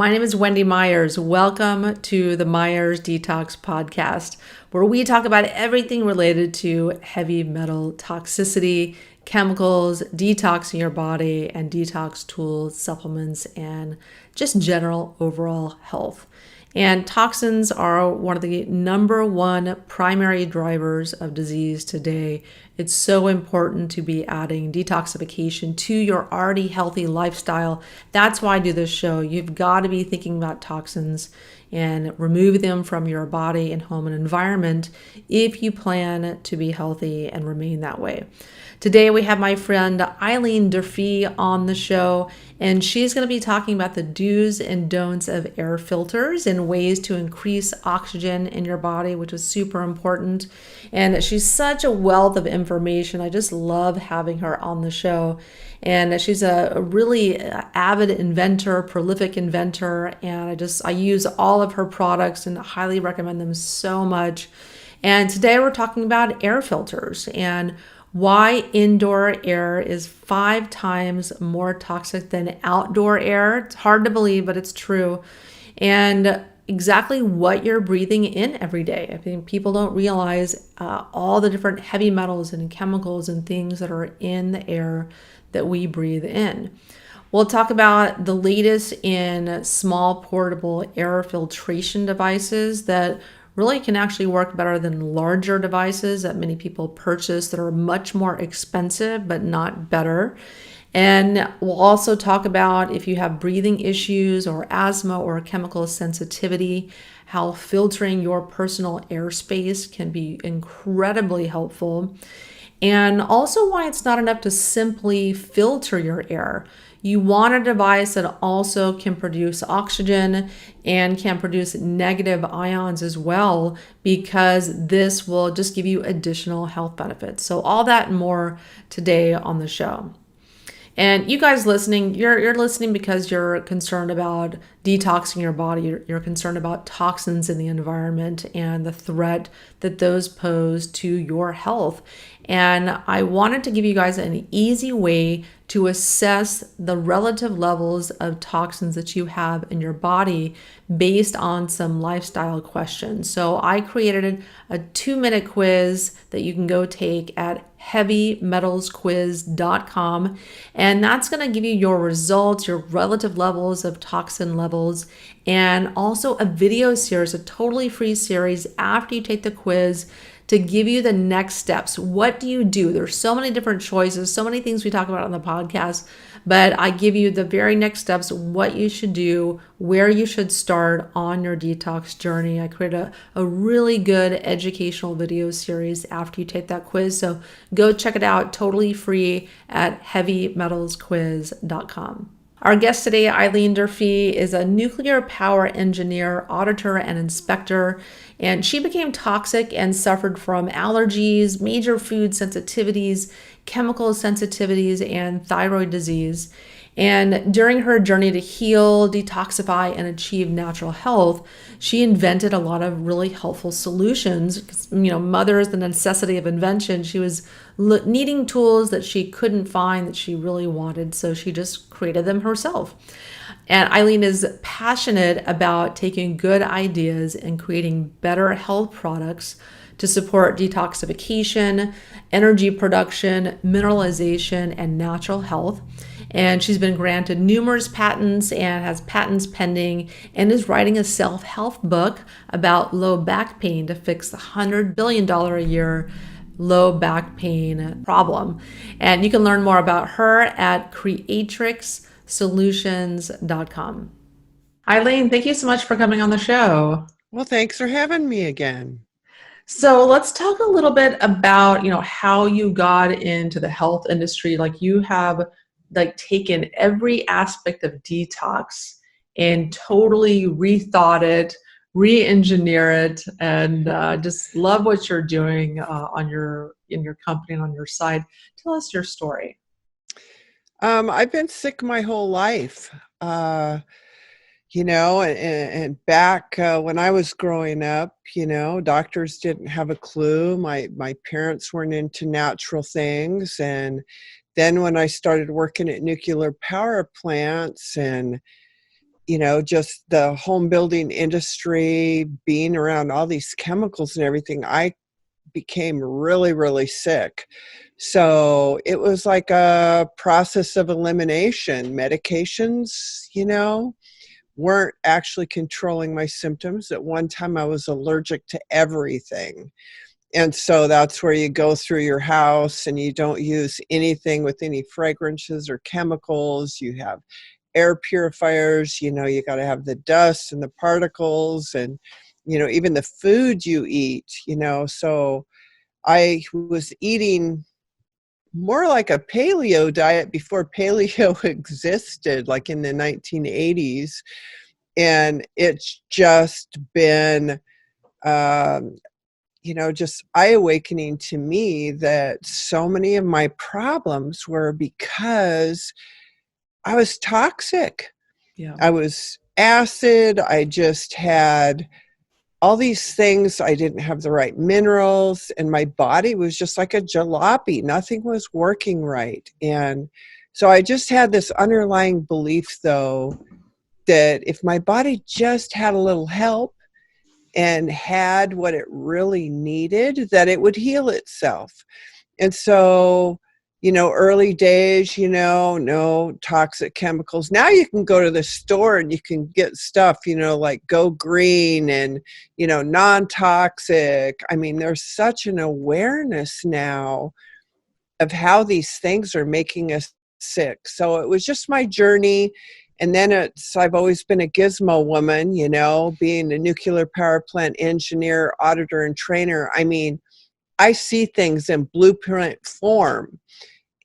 My name is Wendy Myers. Welcome to the MyersDetox podcast, where we talk about everything related to heavy metal toxicity, chemicals, detoxing your body, and detox tools, supplements, and just general overall health. And toxins are one of the number one primary drivers of disease today. It's so important to be adding detoxification to your already healthy lifestyle. That's why I do this show. You've got to be thinking about toxins and remove them from your body and home and environment if you plan to be healthy and remain that way. Today we have my friend Eileen Durfee on the show, and she's going to be talking about the do's and don'ts of air filters and ways to increase oxygen in your body, which is super important. And she's such a wealth of information. I just love having her on the show. And she's a really avid inventor, prolific inventor, and I use all of her products and highly recommend them so much. And today we're talking about air filters and why indoor air is 5 times more toxic than outdoor air. It's hard to believe, but it's true. And exactly what you're breathing in every day. I think people don't realize all the different heavy metals and chemicals and things that are in the air that we breathe in. We'll talk about the latest in small portable air filtration devices that really can actually work better than larger devices that many people purchase that are much more expensive but not better. And we'll also talk about if you have breathing issues or asthma or chemical sensitivity, how filtering your personal airspace can be incredibly helpful. And also why it's not enough to simply filter your air. You want a device that also can produce oxygen and can produce negative ions as well, because this will just give you additional health benefits. So all that and more today on the show. And you guys listening, you're listening because you're concerned about detoxing your body. You're concerned about toxins in the environment and the threat that those pose to your health. And I wanted to give you guys an easy way to assess the relative levels of toxins that you have in your body based on some lifestyle questions. So I created a 2-minute quiz that you can go take at heavymetalsquiz.com. And that's going to give you your results, your relative levels of toxin levels, and also a video series, a totally free series after you take the quiz to give you the next steps. What do you do? There's so many different choices, so many things we talk about on the podcast, but I give you the very next steps, what you should do, where you should start on your detox journey. I created a really good educational video series after you take that quiz. So go check it out, totally free at heavymetalsquiz.com. Our guest today, Eileen Durfee, is a nuclear power engineer, auditor, and inspector, and she became toxic and suffered from allergies, major food sensitivities, chemical sensitivities, and thyroid disease. And during her journey to heal, detoxify, and achieve natural health, she invented a lot of really helpful solutions. Mother is the necessity of invention. She was needing tools that she couldn't find that she really wanted, so she just created them herself. And Eileen is passionate about taking good ideas and creating better health products to support detoxification, energy production, mineralization, and natural health. And she's been granted numerous patents and has patents pending and is writing a self-help book about low back pain to fix the $100 billion a year low back pain problem. And you can learn more about her at creatrixsolutions.com. Eileen, thank you so much for coming on the show. Well, thanks for having me again. So let's talk a little bit about, how you got into the health industry. Like you have taken every aspect of detox and totally rethought it, re-engineer it, and just love what you're doing in your company and on your side. Tell us your story. I've been sick my whole life, and back when I was growing up, doctors didn't have a clue. My parents weren't into natural things. And then when I started working at nuclear power plants and just the home building industry, being around all these chemicals and everything, I became really, really sick. So it was like a process of elimination. Medications, weren't actually controlling my symptoms. At one time, I was allergic to everything. And so that's where you go through your house and you don't use anything with any fragrances or chemicals. You have air purifiers, you got to have the dust and the particles and, even the food you eat, So I was eating more like a paleo diet before paleo existed, like in the 1980s. And it's just been, just eye-awakening to me that so many of my problems were because I was toxic. Yeah. I was acid. I just had all these things. I didn't have the right minerals, and my body was just like a jalopy. Nothing was working right. And so I just had this underlying belief, though, that if my body just had a little help and had what it really needed, that it would heal itself. And so, early days, no toxic chemicals. Now you can go to the store and you can get stuff, like Go Green and, non-toxic. I mean, there's such an awareness now of how these things are making us sick. So it was just my journey. And then I've always been a gizmo woman, being a nuclear power plant engineer, auditor, and trainer. I mean, I see things in blueprint form.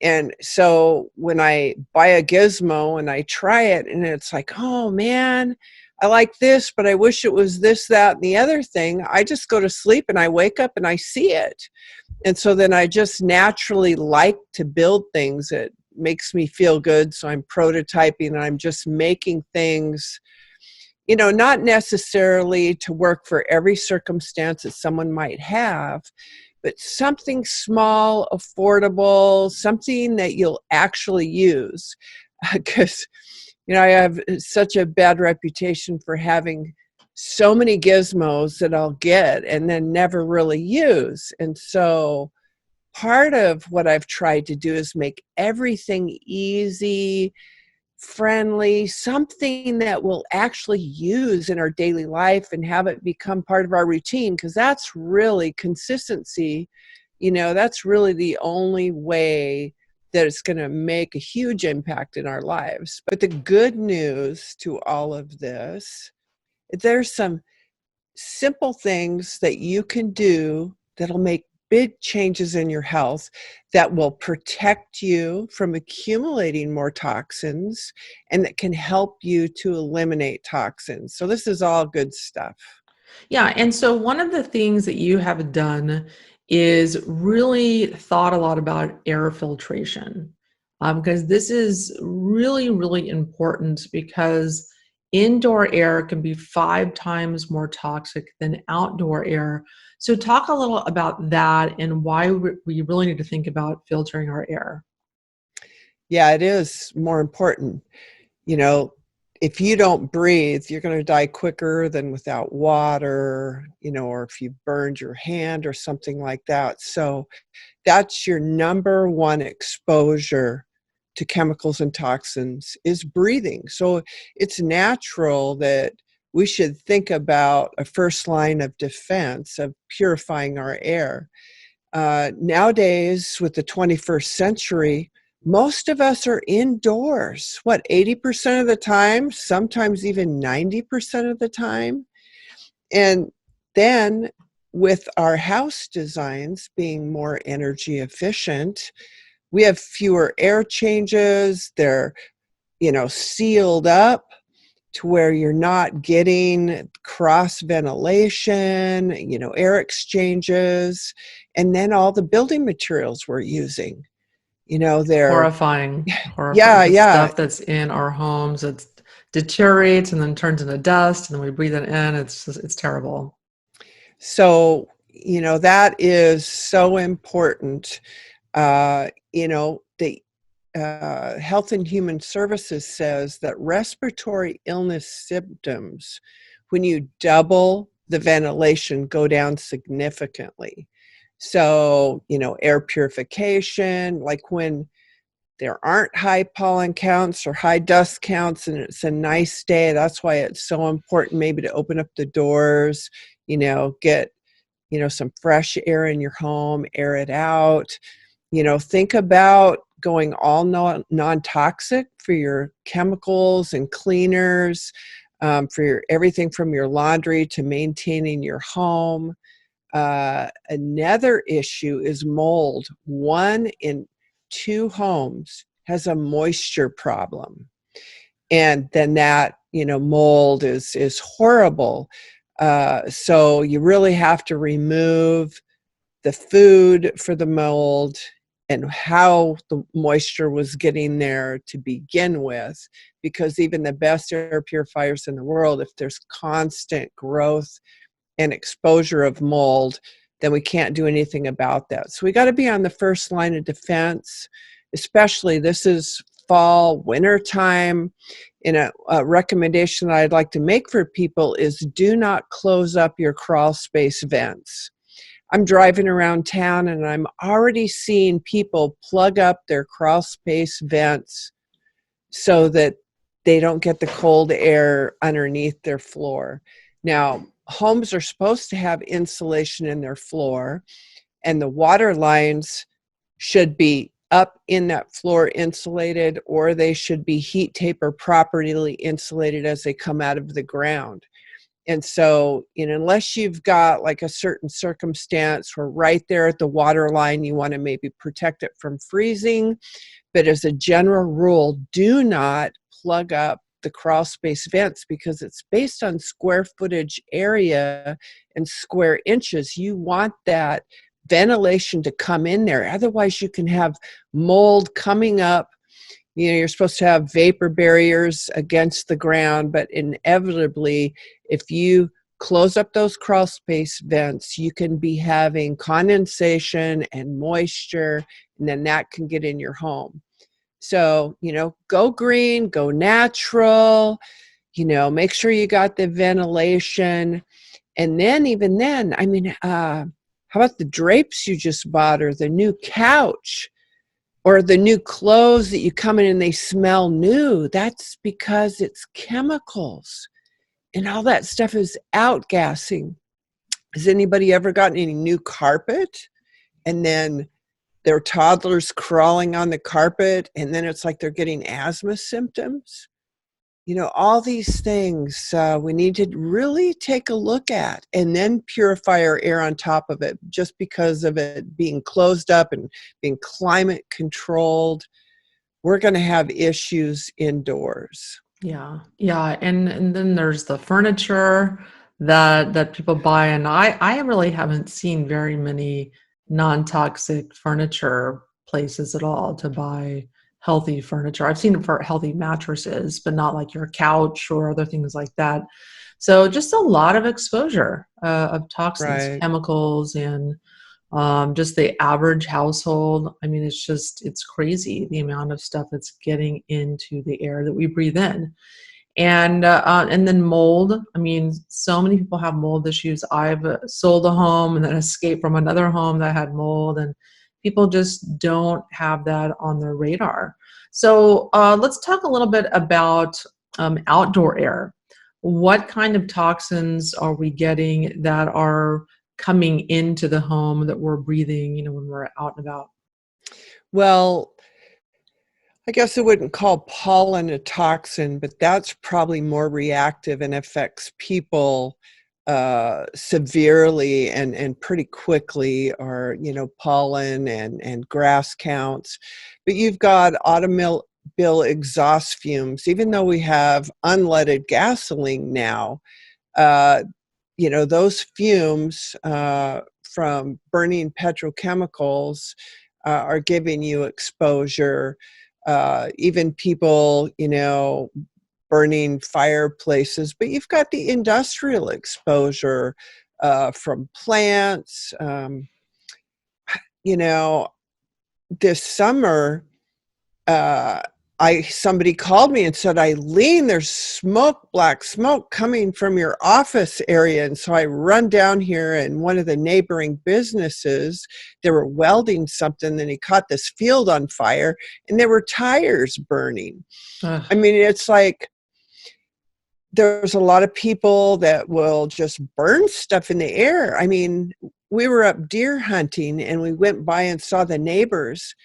And so when I buy a gizmo and I try it and it's like, oh man, I like this, but I wish it was this, that, and the other thing, I just go to sleep and I wake up and I see it. And so then I just naturally like to build things. It makes me feel good. So I'm prototyping and I'm just making things, not necessarily to work for every circumstance that someone might have, but something small, affordable, something that you'll actually use. Because, I have such a bad reputation for having so many gizmos that I'll get and then never really use. And so part of what I've tried to do is make everything easy, friendly, something that we'll actually use in our daily life and have it become part of our routine, because that's really consistency. That's really the only way that it's going to make a huge impact in our lives. But the good news to all of this, there's some simple things that you can do that'll make big changes in your health, that will protect you from accumulating more toxins and that can help you to eliminate toxins. So this is all good stuff. Yeah. And so one of the things that you have done is really thought a lot about air filtration, because this is really, really important, because indoor air can be 5 times more toxic than outdoor air. So talk a little about that and why we really need to think about filtering our air. Yeah, it is more important. You know, if you don't breathe, you're going to die quicker than without water, or if you burned your hand or something like that. So that's your number one exposure to chemicals and toxins, is breathing. So it's natural that we should think about a first line of defense of purifying our air. Nowadays, with the 21st century, most of us are indoors, 80% of the time, sometimes even 90% of the time. And then with our house designs being more energy efficient, we have fewer air changes. They're, sealed up to where you're not getting cross ventilation, air exchanges, and then all the building materials we're using. They're, Horrifying, horrifying. yeah, The yeah. stuff that's in our homes, it deteriorates and then turns into dust, and then we breathe it in. It's terrible. So, that is so important. The Health and Human Services says that respiratory illness symptoms, when you double the ventilation, go down significantly. So, air purification, like when there aren't high pollen counts or high dust counts and it's a nice day, that's why it's so important maybe to open up the doors, get, some fresh air in your home, air it out. Think about going all non-toxic for your chemicals and cleaners, for everything from your laundry to maintaining your home. Another issue is mold. 1 in 2 homes has a moisture problem. And then that, mold is horrible. So you really have to remove the food for the mold and how the moisture was getting there to begin with, because even the best air purifiers in the world, if there's constant growth and exposure of mold, then we can't do anything about that. So we got to be on the first line of defense, especially this is fall, winter time. And a recommendation that I'd like to make for people is do not close up your crawl space vents. I'm driving around town and I'm already seeing people plug up their crawl space vents so that they don't get the cold air underneath their floor. Now, homes are supposed to have insulation in their floor, and the water lines should be up in that floor insulated, or they should be heat tape or properly insulated as they come out of the ground. And so, unless you've got like a certain circumstance where right there at the water line, you want to maybe protect it from freezing. But as a general rule, do not plug up the crawl space vents because it's based on square footage area and square inches. You want that ventilation to come in there. Otherwise, you can have mold coming up. You're supposed to have vapor barriers against the ground, but inevitably, if you close up those crawl space vents, you can be having condensation and moisture, and then that can get in your home. So, go green, go natural, make sure you got the ventilation. And then, even then, how about the drapes you just bought, or the new couch, or the new clothes that you come in and they smell new? That's because it's chemicals. And all that stuff is outgassing. Has anybody ever gotten any new carpet and then their toddlers crawling on the carpet and then it's like they're getting asthma symptoms? All these things we need to really take a look at, and then purify our air on top of it. Just because of it being closed up and being climate controlled, we're going to have issues indoors. Yeah. Yeah. And then there's the furniture that people buy. And I really haven't seen very many non-toxic furniture places at all to buy healthy furniture. I've seen it for healthy mattresses, but not like your couch or other things like that. So just a lot of exposure of toxins, Right. chemicals, and just the average household. I mean, it's crazy the amount of stuff that's getting into the air that we breathe in. And then mold. I mean, so many people have mold issues. I've sold a home and then escaped from another home that had mold, and people just don't have that on their radar. So let's talk a little bit about outdoor air. What kind of toxins are we getting that are coming into the home that we're breathing, when we're out and about? Well, I guess I wouldn't call pollen a toxin, but that's probably more reactive and affects people severely and pretty quickly, or, pollen and grass counts. But you've got automobile exhaust fumes. Even though we have unleaded gasoline now, those fumes from burning petrochemicals are giving you exposure. Even people, burning fireplaces, but you've got the industrial exposure from plants. This summer, uh, somebody called me and said, Eileen, there's smoke, black smoke coming from your office area. And so I run down here, and one of the neighboring businesses, they were welding something, and he caught this field on fire, and there were tires burning. Ugh. I mean, it's like there's a lot of people that will just burn stuff in the air. I mean, we were up deer hunting, and we went by and saw the neighbors.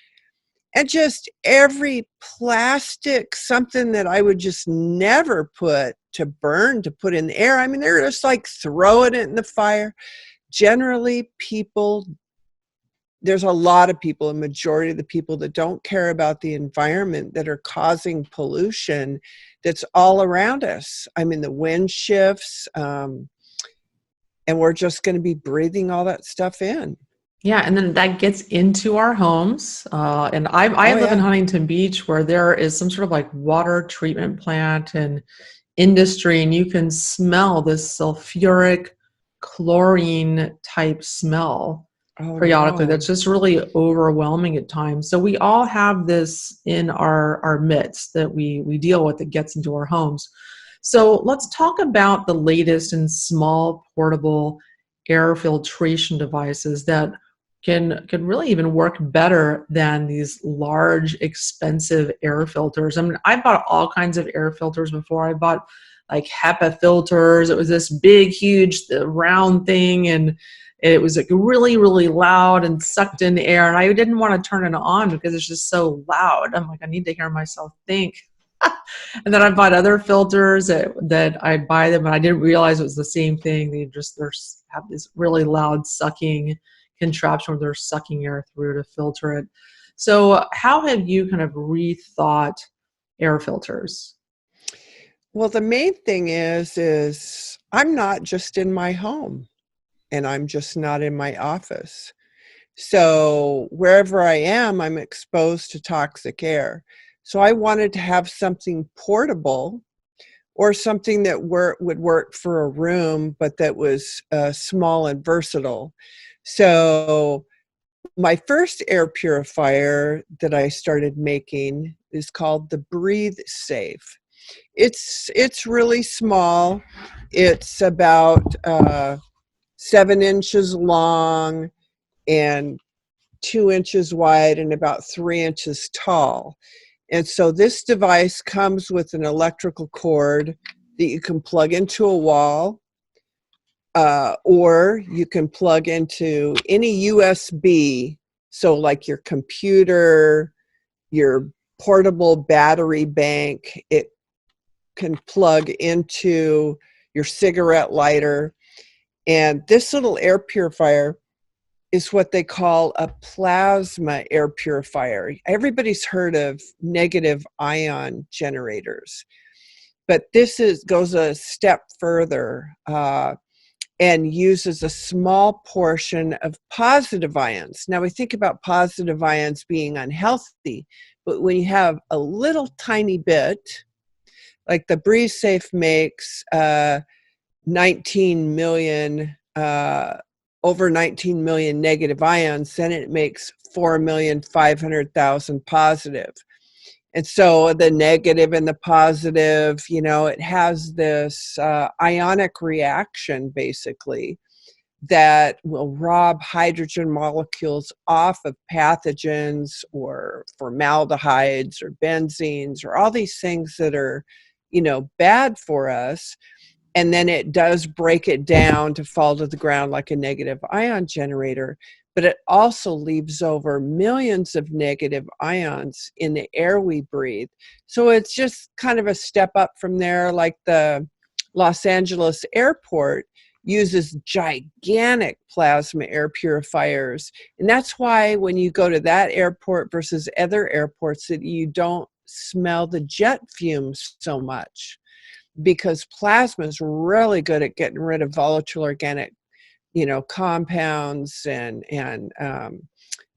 And just every plastic, something that I would just never put to burn, to put in the air. I mean, they're just like throwing it in the fire. Generally, there's a lot of people, a majority of the people that don't care about the environment, that are causing pollution that's all around us. I mean, the wind shifts, and we're just going to be breathing all that stuff in. Yeah, and then that gets into our homes. And I Oh, live in yeah. Huntington Beach, where there is some sort of like water treatment plant and industry, and you can smell this sulfuric chlorine type smell Oh, periodically. no. That's just really overwhelming at times. So we all have this in our midst that we deal with, that gets into our homes. So let's talk about the latest in small portable air filtration devices that can really even work better than these large, expensive air filters. I mean, I bought all kinds of air filters before. I bought like HEPA filters. It was this big, huge, round thing, and it was like really, really loud and sucked in air. And I didn't want to turn it on because it's just so loud. I'm like, I need to hear myself think. And then I bought other filters that I'd buy them, and I didn't realize it was the same thing. They have this really loud sucking contraption where they're sucking air through to filter it. So how have you kind of rethought air filters? Well, the main thing is I'm not just in my home, and I'm just not in my office. So wherever I am, I'm exposed to toxic air. So I wanted to have something portable, or something that would work for a room, but that was small and versatile. So my first air purifier that I started making is called the Breathe Safe. It's really small. It's about 7 inches long and 2 inches wide and about 3 inches tall. And so this device comes with an electrical cord that you can plug into a wall, or you can plug into any USB. So like your computer, your portable battery bank, it can plug into your cigarette lighter. And this little air purifier is what they call a plasma air purifier. Everybody's heard of negative ion generators, but this goes a step further, and uses a small portion of positive ions. Now we think about positive ions being unhealthy, but when you have a little tiny bit, like the Breathe Safe makes 19 million, over 19 million negative ions, then it makes 4,500,000 positive. And so the negative and the positive, it has this ionic reaction, basically, that will rob hydrogen molecules off of pathogens or formaldehydes or benzenes or all these things that are, bad for us. And then it does break it down to fall to the ground like a negative ion generator. But it also leaves over millions of negative ions in the air we breathe. So it's just kind of a step up from there. Like the Los Angeles airport uses gigantic plasma air purifiers. And that's why when you go to that airport versus other airports, that you don't smell the jet fumes so much, because plasma is really good at getting rid of volatile organic, compounds and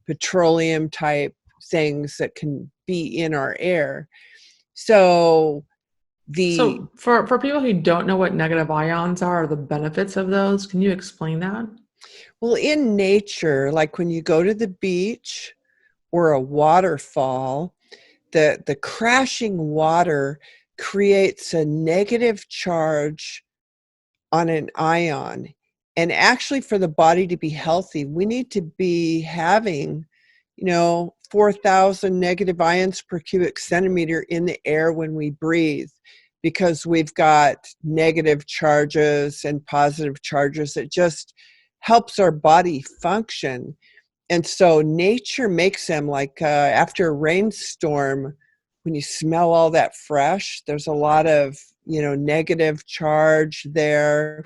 petroleum type things that can be in our air. So So for people who don't know what negative ions are, or the benefits of those, can you explain that? well, in nature, like when you go to the beach or a waterfall, the crashing water creates a negative charge on an ion. And actually, for the body to be healthy, we need to be having, 4,000 negative ions per cubic centimeter in the air when we breathe, because we've got negative charges and positive charges. It just helps our body function. And so nature makes them, like after a rainstorm, when you smell all that fresh, there's a lot of, negative charge there.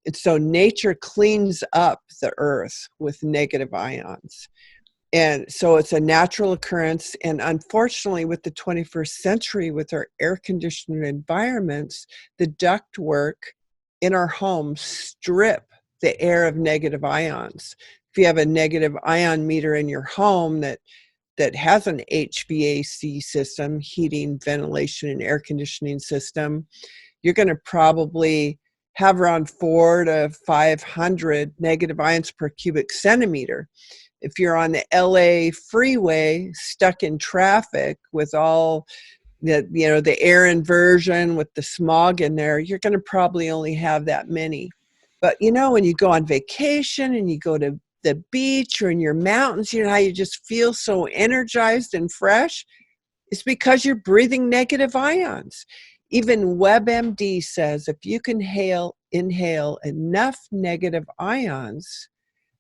And so nature cleans up the earth with negative ions. And so it's a natural occurrence. And unfortunately, with the 21st century, with our air-conditioned environments, the ductwork in our homes strip the air of negative ions. If you have a negative ion meter in your home that has an HVAC system, heating, ventilation, and air conditioning system, you're going to probably have around 400 to 500 negative ions per cubic centimeter. If you're on the LA freeway stuck in traffic with all the air inversion with the smog in there, you're going to probably only have that many. But when you go on vacation and you go to the beach or in your mountains, how you just feel so energized and fresh? It's because you're breathing negative ions. Even WebMD says if you can inhale enough negative ions,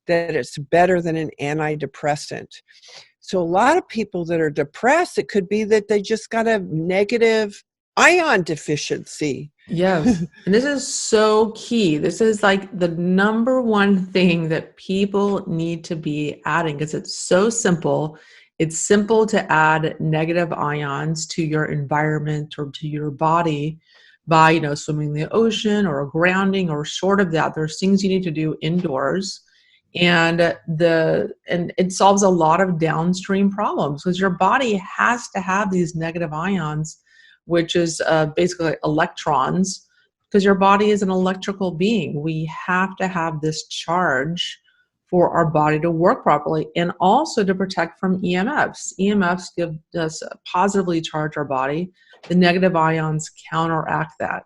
that it's better than an antidepressant. So a lot of people that are depressed, it could be that they just got a negative ion deficiency. Yes. And this is so key. This is like the number one thing that people need to be adding, because it's so simple. It's simple to add negative ions to your environment or to your body by, swimming in the ocean or grounding or short of that. There's things you need to do indoors. And it solves a lot of downstream problems, because your body has to have these negative ions, which is basically electrons, because your body is an electrical being. We have to have this charge for our body to work properly, and also to protect from EMFs. EMFs give us positively charge our body. The negative ions counteract that.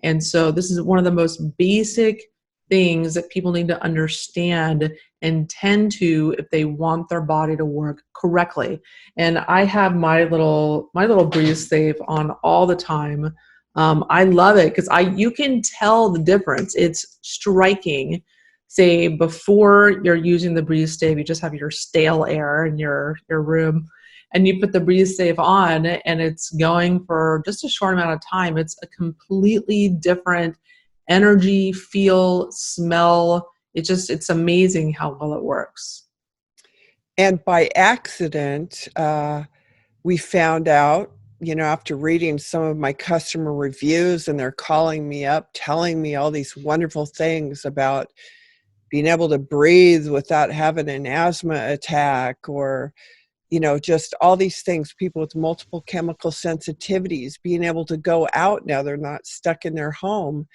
And so this is one of the most basic things that people need to understand and tend to if they want their body to work correctly. And I have my little breeze safe on all the time. I love it because you can tell the difference. It's striking. Say before you're using the breeze safe, you just have your stale air in your room, and you put the breeze safe on, and it's going for just a short amount of time. It's a completely different energy, feel, smell. It's amazing how well it works. And by accident, we found out, after reading some of my customer reviews, and they're calling me up, telling me all these wonderful things about being able to breathe without having an asthma attack, or, just all these things, people with multiple chemical sensitivities, being able to go out now, they're not stuck in their home.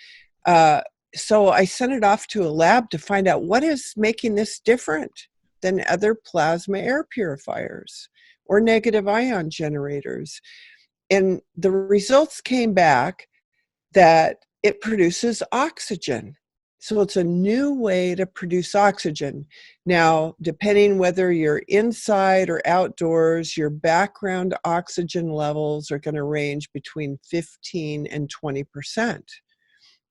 So I sent it off to a lab to find out what is making this different than other plasma air purifiers or negative ion generators. And the results came back that it produces oxygen. So it's a new way to produce oxygen. Now, depending whether you're inside or outdoors, your background oxygen levels are going to range between 15 and 20%.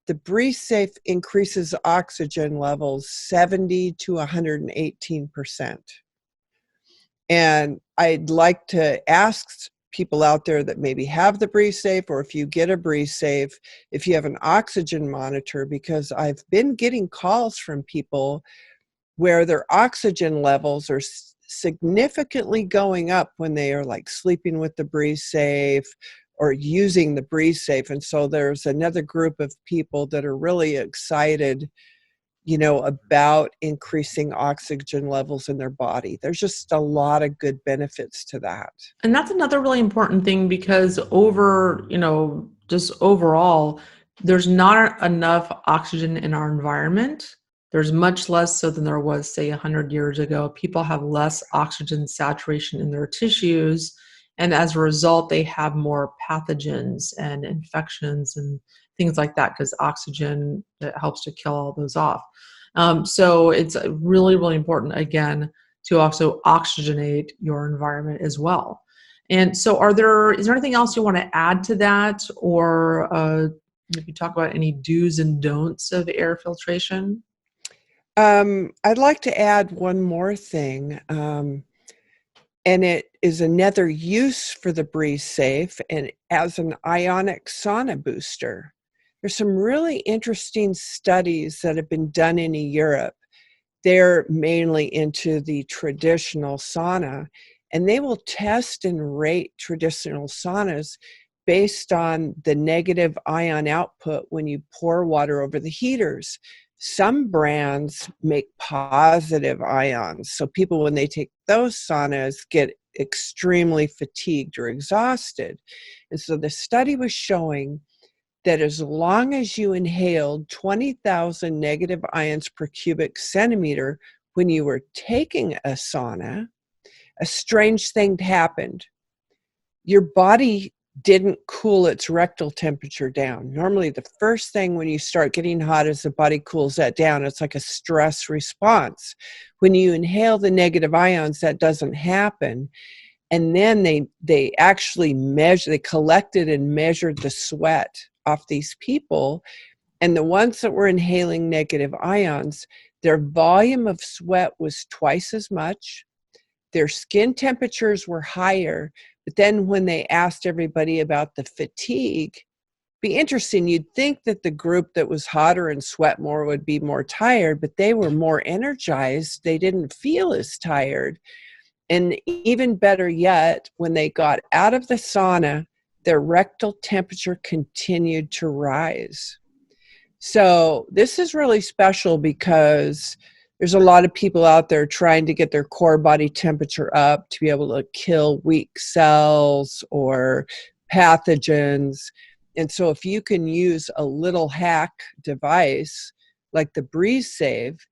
The breeze safe increases oxygen levels 70 to 118%. And I'd like to ask people out there that maybe have the breeze safe, or if you get a breeze safe, if you have an oxygen monitor, because I've been getting calls from people where their oxygen levels are significantly going up when they are like sleeping with the breeze safe or using the breeze safe. And so there's another group of people that are really excited, about increasing oxygen levels in their body. There's just a lot of good benefits to that. And that's another really important thing, because just overall, there's not enough oxygen in our environment. There's much less so than there was, say, 100 years ago. People have less oxygen saturation in their tissues. And as a result, they have more pathogens and infections and things like that, because oxygen helps to kill all those off. So it's really, really important, again, to also oxygenate your environment as well. And so is there anything else you want to add to that, or maybe talk about any do's and don'ts of air filtration? I'd like to add one more thing, and it is another use for the Breeze Safe and as an ionic sauna booster. There's some really interesting studies that have been done in Europe. They're mainly into the traditional sauna, and they will test and rate traditional saunas based on the negative ion output when you pour water over the heaters. Some brands make positive ions, so people, when they take those saunas, get extremely fatigued or exhausted. And so the study was showing that as long as you inhaled 20,000 negative ions per cubic centimeter when you were taking a sauna, a strange thing happened. Your body didn't cool its rectal temperature down. Normally, the first thing when you start getting hot is the body cools that down. It's like a stress response. When you inhale the negative ions, that doesn't happen. And then they actually they collected and measured the sweat off these people. And the ones that were inhaling negative ions, their volume of sweat was twice as much. Their skin temperatures were higher. But then when they asked everybody about the fatigue, be interesting, you'd think that the group that was hotter and sweat more would be more tired, but they were more energized. They didn't feel as tired. And even better yet, when they got out of the sauna, their rectal temperature continued to rise. So this is really special because there's a lot of people out there trying to get their core body temperature up to be able to kill weak cells or pathogens. And so if you can use a little hack device like the Breeze Save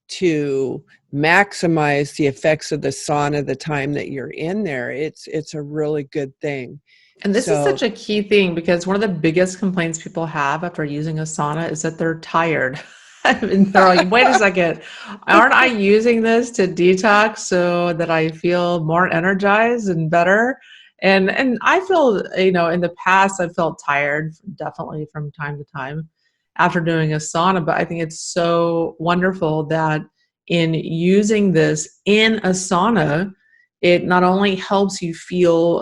to maximize the effects of the sauna the time that you're in there, it's a really good thing. And this is So, such a key thing, because one of the biggest complaints people have after using a sauna is that they're tired. And they're like, wait a second, aren't I using this to detox so that I feel more energized and better? And I feel, in the past, I felt tired, definitely from time to time after doing a sauna. But I think it's so wonderful that in using this in a sauna, it not only helps you feel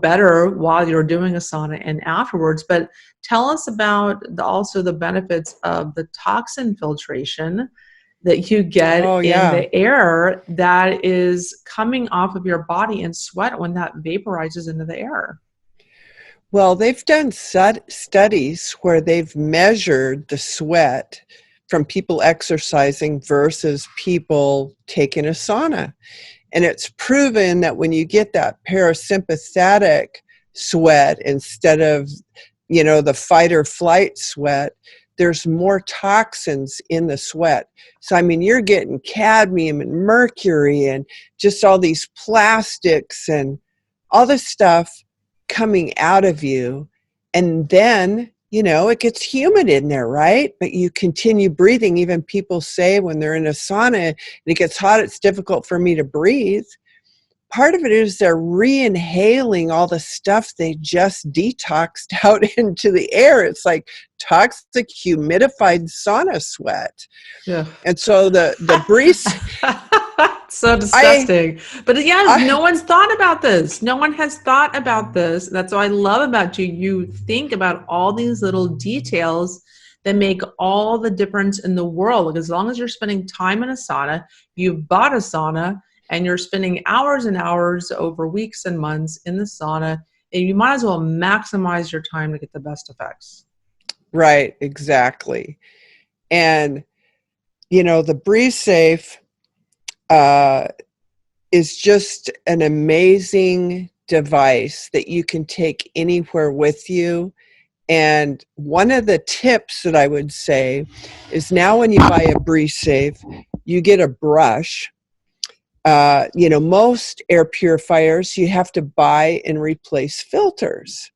better while you're doing a sauna and afterwards, but tell us about also the benefits of the toxin filtration that you get oh in yeah. the air that is coming off of your body in sweat when that vaporizes into the air. Well, they've done studies where they've measured the sweat from people exercising versus people taking a sauna. And it's proven that when you get that parasympathetic sweat instead of, the fight or flight sweat, there's more toxins in the sweat. So, I mean, you're getting cadmium and mercury and just all these plastics and all this stuff coming out of you. And then, it gets humid in there, right? But you continue breathing. Even people say when they're in a sauna and it gets hot, it's difficult for me to breathe. Part of it is they're re-inhaling all the stuff they just detoxed out into the air. It's like toxic humidified sauna sweat. Yeah. And so the breeze, So disgusting. But yeah, no one's thought about this. No one has thought about this. That's what I love about you. You think about all these little details that make all the difference in the world. As long as you're spending time in a sauna, you've bought a sauna, and you're spending hours and hours over weeks and months in the sauna, and you might as well maximize your time to get the best effects. Right, exactly. And, the Breeze Safe is just an amazing device that you can take anywhere with you. And one of the tips that I would say is, now when you buy a Breeze Safe, you get a brush. most air purifiers, you have to buy and replace filters.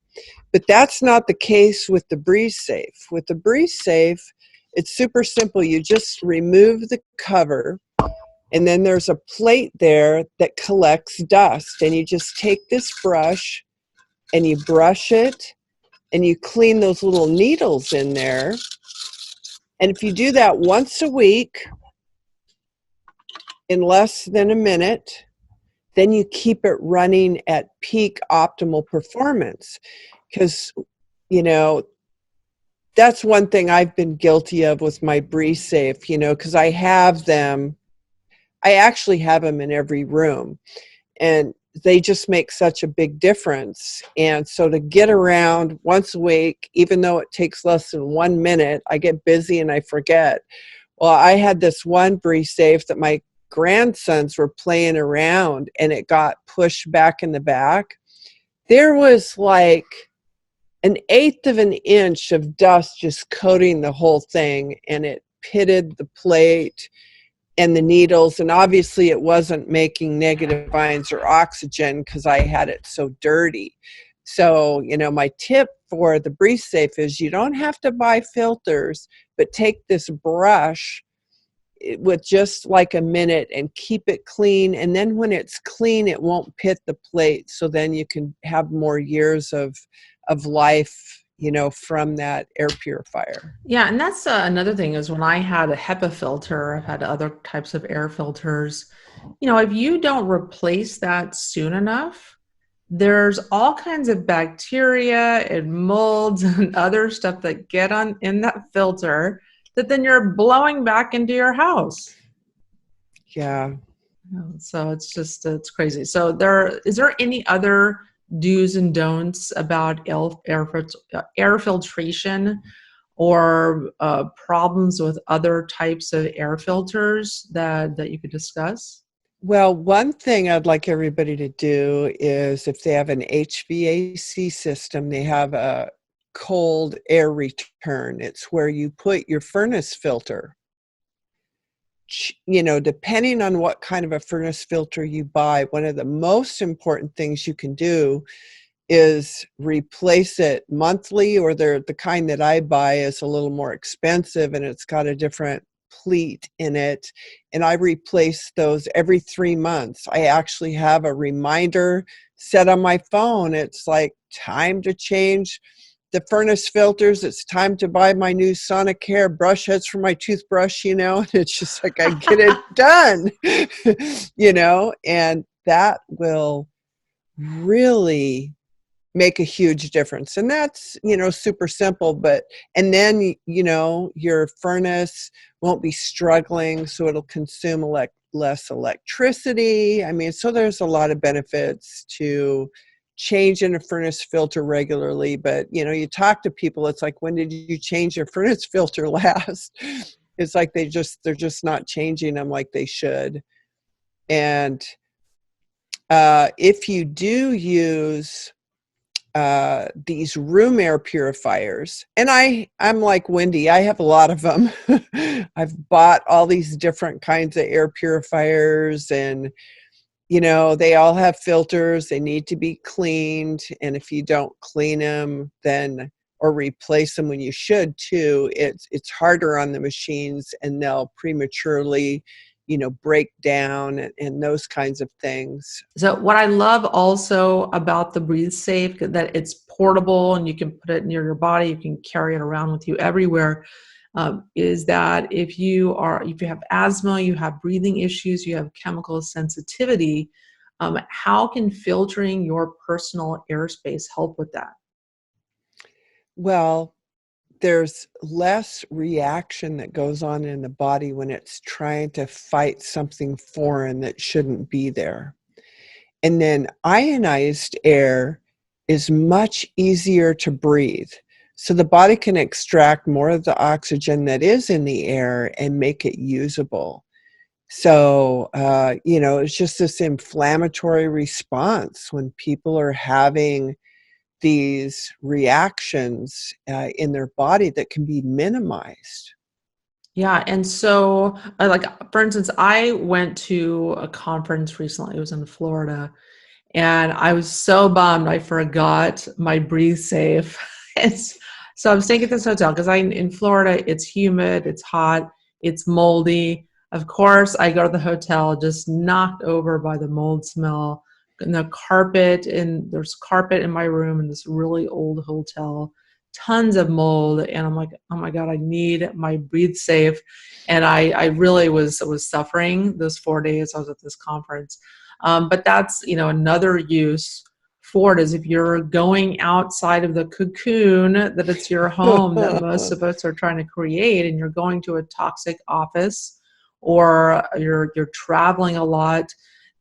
But that's not the case with the Breeze Safe. With the Breeze Safe, it's super simple. You just remove the cover, and then there's a plate there that collects dust. And you just take this brush and you brush it and you clean those little needles in there. And if you do that once a week in less than a minute, then you keep it running at peak optimal performance. Because, that's one thing I've been guilty of with my Breeze Safe, because I actually have them in every room, and they just make such a big difference. And so to get around once a week, even though it takes less than 1 minute, I get busy and I forget. Well, I had this one Breeze Safe that my grandsons were playing around, and it got pushed back in the back. There was like 1/8 of an inch of dust just coating the whole thing, and it pitted the plate and the needles, and obviously it wasn't making negative ions or oxygen because I had it so dirty. So, my tip for the Breeze Safe is you don't have to buy filters, but take this brush with just like a minute and keep it clean. And then when it's clean, it won't pit the plate. So then you can have more years of life, from that air purifier. Yeah, and that's another thing is when I had a HEPA filter, I've had other types of air filters. If you don't replace that soon enough, there's all kinds of bacteria and molds and other stuff that get on in that filter that then you're blowing back into your house. Yeah. So it's crazy. So is there any other do's and don'ts about air filtration or problems with other types of air filters that you could discuss? Well, one thing I'd like everybody to do is if they have an HVAC system, they have a cold air return. It's where you put your furnace filter. Depending on what kind of a furnace filter you buy, one of the most important things you can do is replace it monthly, or the kind that I buy is a little more expensive and it's got a different pleat in it, and I replace those every 3 months. I actually have a reminder set on my phone. It's like time to change the furnace filters. It's time to buy my new Sonicare brush heads for my toothbrush, and it's just like I get it done, and that will really make a huge difference. And that's, super simple, and then, your furnace won't be struggling, so it'll consume less electricity. I mean, so there's a lot of benefits to changing a furnace filter regularly. But, you talk to people, it's like, when did you change your furnace filter last? It's like they're just not changing them like they should. And if you do use these room air purifiers, and I'm like Wendy, I have a lot of them. I've bought all these different kinds of air purifiers, and they all have filters. They need to be cleaned, and if you don't clean them then or replace them when you should too, it's harder on the machines, and they'll prematurely break down and those kinds of things. So what I love also about the Breathe Safe, that it's portable and you can put it near your body, you can carry it around with you everywhere, is that if you have asthma, you have breathing issues, you have chemical sensitivity, how can filtering your personal airspace help with that? Well, there's less reaction that goes on in the body when it's trying to fight something foreign that shouldn't be there. And then ionized air is much easier to breathe. So the body can extract more of the oxygen that is in the air and make it usable. So, it's just this inflammatory response when people are having these reactions in their body that can be minimized. Yeah. And so, like, for instance, I went to a conference recently. It was in Florida, and I was so bummed I forgot my breathe safe. It's, so I'm staying at this hotel because I in Florida, it's humid, it's hot, it's moldy. Of course, I go to the hotel just knocked over by the mold smell and the carpet, and there's carpet in my room in this really old hotel, tons of mold, and I'm like, oh my God, I need my breathe safe. And I really was suffering those 4 days I was at this conference. But that's, another use for it is if you're going outside of the cocoon that it's your home that most of us are trying to create, and you're going to a toxic office, or you're traveling a lot,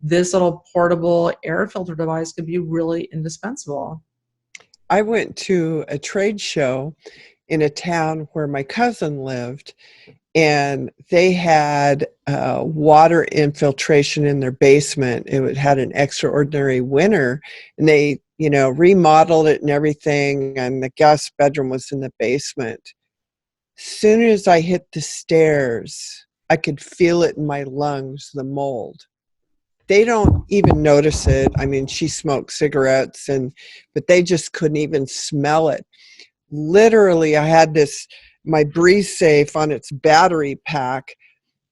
this little portable air filter device could be really indispensable. I went to a trade show in a town where my cousin lived, and they had water infiltration in their basement. It had an extraordinary winter, and they, remodeled it and everything, and the guest bedroom was in the basement. Soon as I hit the stairs, I could feel it in my lungs, the mold. They don't even notice it. I mean, she smoked cigarettes, but they just couldn't even smell it. Literally, I had my Breeze Safe on its battery pack,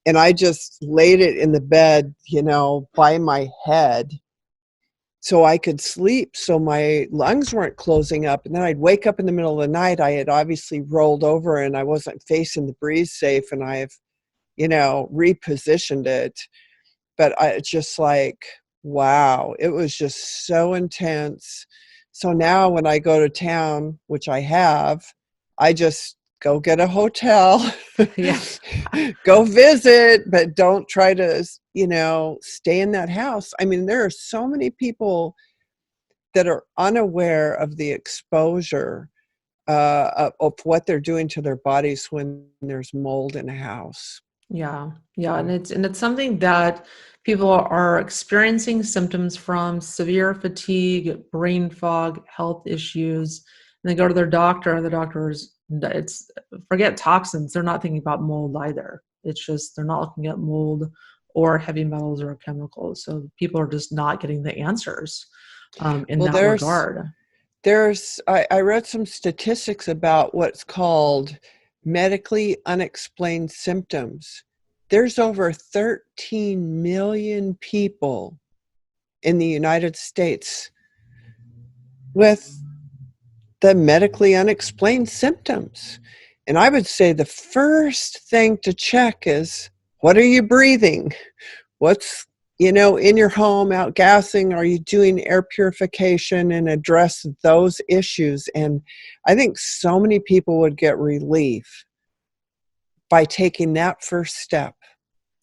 and I just laid it in the bed, by my head so I could sleep, so my lungs weren't closing up. And then I'd wake up in the middle of the night. I had obviously rolled over and I wasn't facing the Breeze Safe, and I've, repositioned it. But it's just like, wow, it was just so intense. So now when I go to town, which I have, I just go get a hotel, Yeah. go visit, but don't try to, stay in that house. I mean, there are so many people that are unaware of the exposure of what they're doing to their bodies when there's mold in a house. Yeah, yeah, and it's something that people are experiencing symptoms from: severe fatigue, brain fog, health issues, and they go to their doctor, and the doctor's it's forget toxins. They're not thinking about mold either. It's just they're not looking at mold or heavy metals or chemicals. So people are just not getting the answers in Well, that regard. I read some statistics about what's called medically unexplained symptoms. There's over 13 million people in the United States with the medically unexplained symptoms. And I would say the first thing to check is, what are you breathing? What's, in your home, out gassing? Are you doing air purification? And address those issues. And I think so many people would get relief by taking that first step.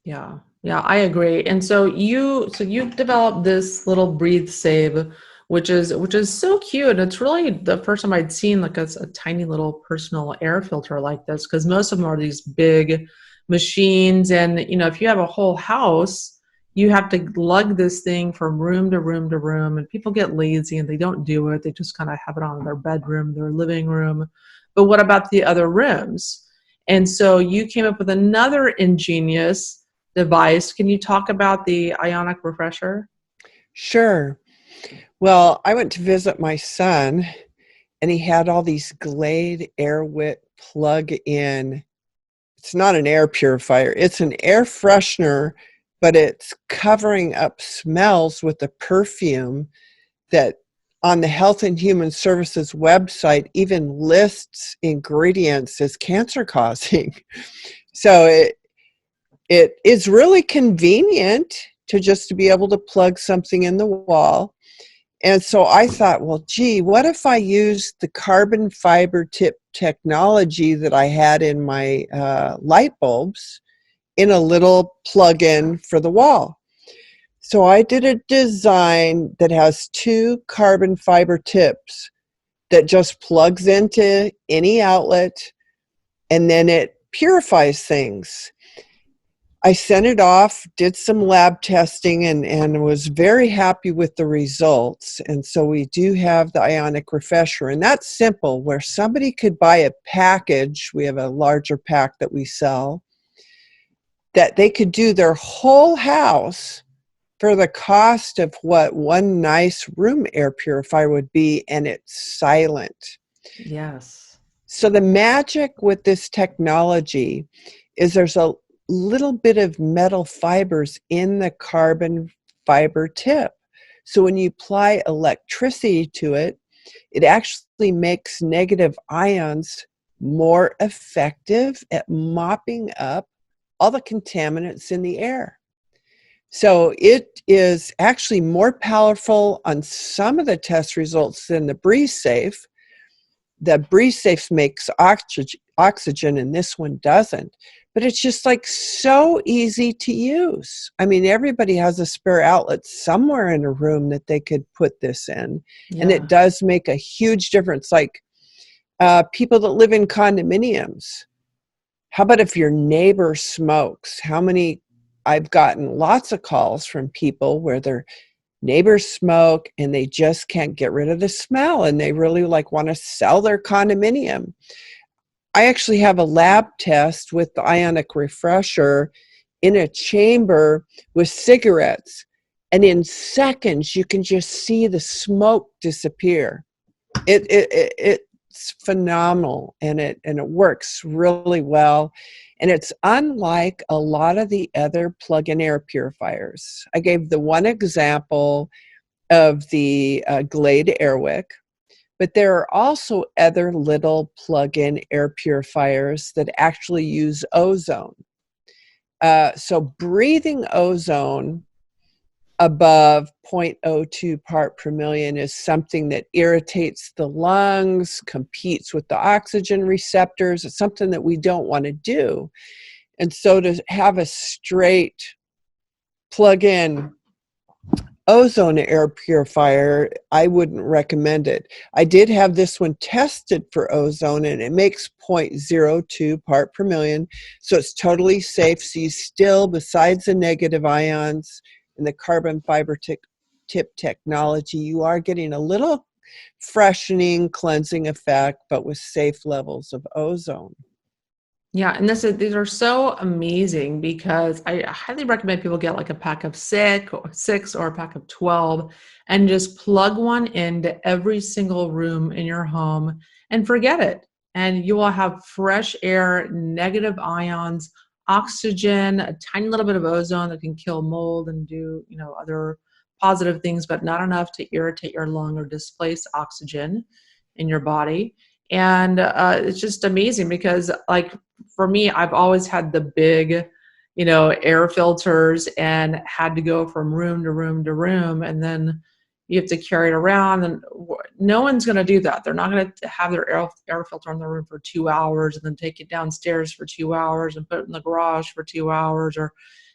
Yeah, yeah, I agree. And so you developed this little breathe save, which is so cute. It's really the first time I'd seen like a tiny little personal air filter like this, because most of them are these big machines. And if you have a whole house, you have to lug this thing from room to room to room, and people get lazy and they don't do it. They just kind of have it on in their bedroom, their living room. But what about the other rooms? And so you came up with another ingenious device. Can you talk about the ionic refresher? Sure. Well, I went to visit my son, and he had all these Glade AirWick plug-in. It's not an air purifier. It's an air freshener, but it's covering up smells with a perfume that on the Health and Human Services website even lists ingredients as cancer causing. So it is really convenient to be able to plug something in the wall. And so I thought, well, gee, what if I used the carbon fiber tip technology that I had in my light bulbs in a little plug-in for the wall? So I did a design that has two carbon fiber tips that just plugs into any outlet, and then it purifies things. I sent it off, did some lab testing, and was very happy with the results. And so we do have the ionic refresher, and that's simple, where somebody could buy a package. We have a larger pack that we sell, that they could do their whole house for the cost of what one nice room air purifier would be, and it's silent. Yes. So the magic with this technology is there's a little bit of metal fibers in the carbon fiber tip. So when you apply electricity to it, it actually makes negative ions more effective at mopping up all the contaminants in the air. So it is actually more powerful on some of the test results than the Breeze Safe. The Breeze Safe makes oxygen and this one doesn't. But it's just like so easy to use. I mean, everybody has a spare outlet somewhere in a room that they could put this in. Yeah. And it does make a huge difference. Like people that live in condominiums. How about if your neighbor smokes? I've gotten lots of calls from people where their neighbors smoke and they just can't get rid of the smell and they really want to sell their condominium. I actually have a lab test with the ionic refresher in a chamber with cigarettes, and in seconds you can just see the smoke disappear. It's phenomenal, and it works really well. And it's unlike a lot of the other plug-in air purifiers. I gave the one example of the Glade Airwick, but there are also other little plug-in air purifiers that actually use ozone. So breathing ozone above 0.02 part per million is something that irritates the lungs, competes with the oxygen receptors. It's something that we don't want to do. And so to have a straight plug-in ozone air purifier, I wouldn't recommend it. I did have this one tested for ozone, and it makes 0.02 part per million. So it's totally safe. So you still, besides the negative ions and the carbon fiber tip technology, you are getting a little freshening, cleansing effect, but with safe levels of ozone. Yeah, and these are so amazing because I highly recommend people get like a pack of six or a pack of 12 and just plug one into every single room in your home and forget it. And you will have fresh air, negative ions, oxygen, a tiny little bit of ozone that can kill mold and do, other positive things, but not enough to irritate your lung or displace oxygen in your body. And it's just amazing because, like, for me, I've always had the big, air filters and had to go from room to room to room. And then you have to carry it around, and no one's going to do that. They're not going to have their air filter in their room for 2 hours and then take it downstairs for 2 hours and put it in the garage for 2 hours.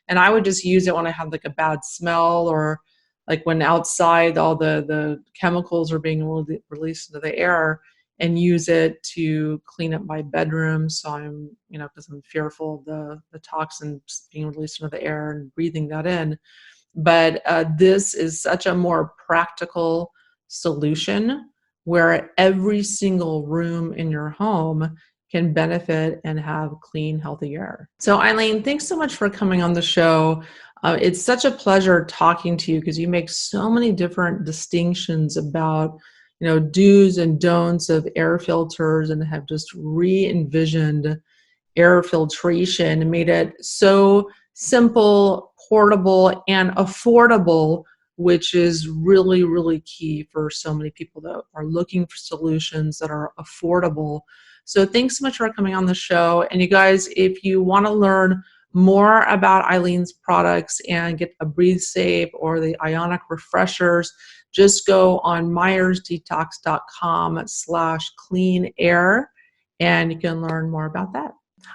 And I would just use it when I had like a bad smell, or like when outside all the chemicals are being released into the air, and use it to clean up my bedroom. So I'm, because I'm fearful of the toxins being released into the air and breathing that in. But this is such a more practical solution where every single room in your home can benefit and have clean, healthy air. So Eileen, thanks so much for coming on the show. It's such a pleasure talking to you because you make so many different distinctions about do's and don'ts of air filters, and have just re-envisioned air filtration and made it so simple, portable, and affordable, which is really, really key for so many people that are looking for solutions that are affordable. So thanks so much for coming on the show. And you guys, if you want to learn more about Eileen's products and get a Breathe Safe or the ionic refreshers, just go on MyersDetox.com/clean air, and you can learn more about that.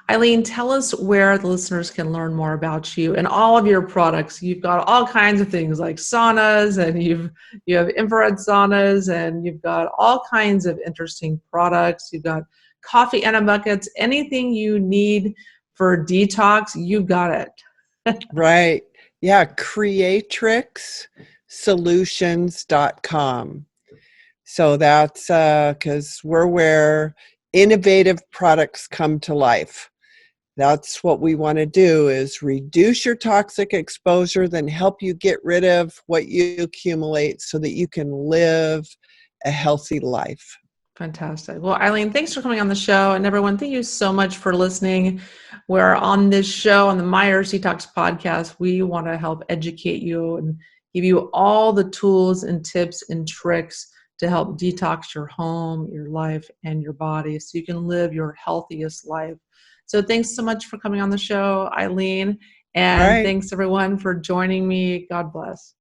Eileen, tell us where the listeners can learn more about you and all of your products. You've got all kinds of things like saunas, and you have infrared saunas, and you've got all kinds of interesting products. You've got coffee buckets, anything you need for detox, you got it. Right. Yeah. CreatrixSolutions.com. So that's because we're where innovative products come to life. That's what we want to do, is reduce your toxic exposure, then help you get rid of what you accumulate so that you can live a healthy life. Fantastic. Well, Eileen, thanks for coming on the show. And everyone, thank you so much for listening. We're on this show, on the Myers Detox podcast. We want to help educate you and give you all the tools and tips and tricks to help detox your home, your life, and your body so you can live your healthiest life. So thanks so much for coming on the show, Eileen. All And right. thanks everyone for joining me. God bless.